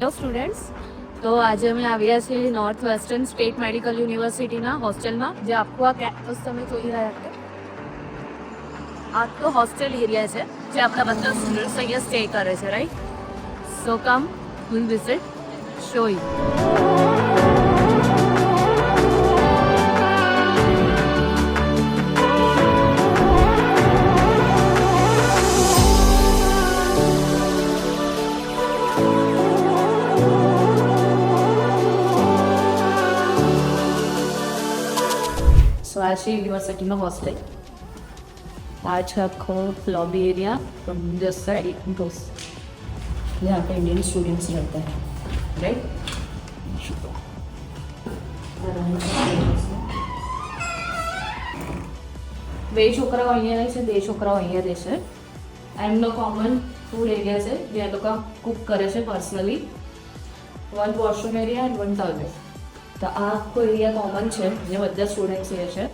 Hello students, તો આજે અમે આવ્યા છીએ નોર્થ વેસ્ટર્ન સ્ટેટ મેડિકલ યુનિવર્સિટીના હોસ્ટેલમાં. જે આખું આ કેમ્પસ તમે જોઈ રહ્યા છો, આ તો હોસ્ટેલ એરિયા છે જે આપણા બધા સ્ટુડન્ટ્સ અહીંયા સ્ટે કરે છે, right? So come will visit, show you. So આ છે યુનિવર્સિટીનો હોસ્ટેલ. આ છે આખો lobby area from this side goes. यहाँ पे इंडियन स्टूडेंट्स रहते हैं, राइट? બે છોકરાઓ અહીંયા રહે છે, બે છોકરાઓ અહીંયા રહેશે. એમનો કોમન ફૂડ એરિયા છે જ્યાં લોકો કુક કરે છે personally. One washroom area and one toilet. તો આ આખો એરિયા કોમન છે જે બધા સ્ટુડન્ટ્સ રહે છે.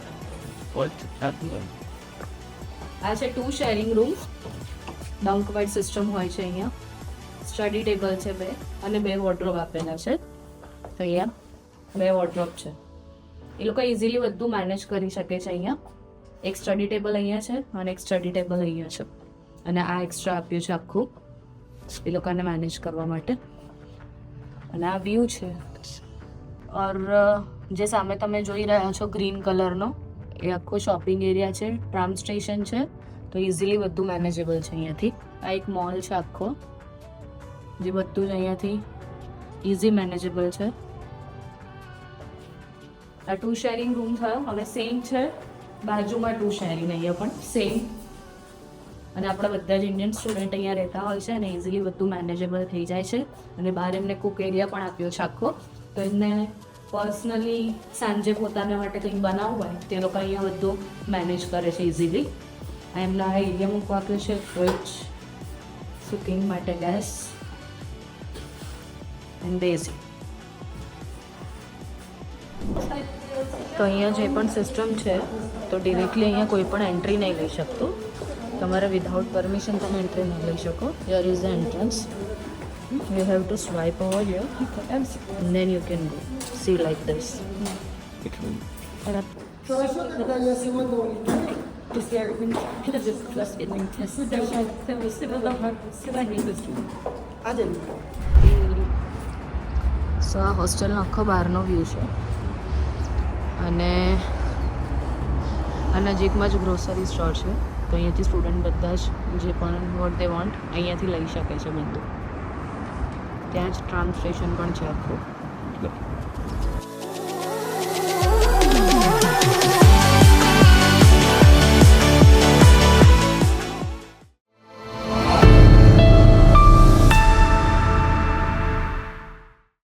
આ છે 2 sharing rooms. Bunk bed system હોય છે અહીંયા. સ્ટડી ટેબલ છે 2 અને 2 વોર્ડરોબ આપેલા છે. તો અહીંયા 2 વોર્ડરોબ છે. એ લોકો ઇઝીલી બધું મેનેજ કરી શકે છે અહીંયા. એક સ્ટડી ટેબલ અહીંયા છે અને એક સ્ટડી ટેબલ અહીંયા છે. અને આ એક્સ્ટ્રા આપ્યું છે આખું એ લોકોને મેનેજ કરવા માટે. અને આ વ્યૂ છે. ઓર જે સામે તમે જોઈ રહ્યા છો ગ્રીન કલરનો, એ આખો શોપિંગ એરિયા છે, ટ્રામ સ્ટેશન છે. તો ઇઝીલી બધું મેનેજેબલ છે અહીંયાથી. આ એક મોલ છે આખો, જે બધું જ અહીંયાથી ઇઝી મેનેજેબલ છે. આ 2 શેરિંગ રૂમ થયો. હવે સેમ છે બાજુમાં 2 શેરિંગ, અહીંયા પણ સેમ. અને આપણા બધા જ ઇન્ડિયન સ્ટુડન્ટ અહીંયા રહેતા હોય છે અને ઇઝીલી બધું મેનેજેબલ થઈ જાય છે. અને બહાર એમને કુક એરિયા પણ આપ્યો છે આખો. તો એમને પર્સનલી સાંજે પોતાના માટે કંઈક બનાવવું હોય તે લોકો અહીંયા બધું મેનેજ કરે છે ઇઝીલી. એમના આ એરિયા મૂકવા આપ્યો છે ફ્રિજ, કુકિંગ માટે ગેસ એન્ડ બેઝિક. તો અહીંયા જે પણ સિસ્ટમ છે તો ડિરેક્ટલી અહીંયા કોઈ પણ એન્ટ્રી નહીં લઈ શકતું. તમારે વિધાઉટ પરમિશન તમે એન્ટ્રી નહીં લઈ શકો. Here is the entrance. You have to swipe over here and then you can go. See like this. સો આ હોસ્ટેલનો આખો બહારનો વ્યૂ છે. અને આ નજીકમાં જ ગ્રોસરી સ્ટોર છે. તો અહીંયાથી સ્ટુડન્ટ બધા જ જે પણ વોટ દે વોન્ટ અહીંયાથી લઈ શકે છે બધું. ત્યાં જ ટ્રામ સ્ટેશન પણ છે આખું.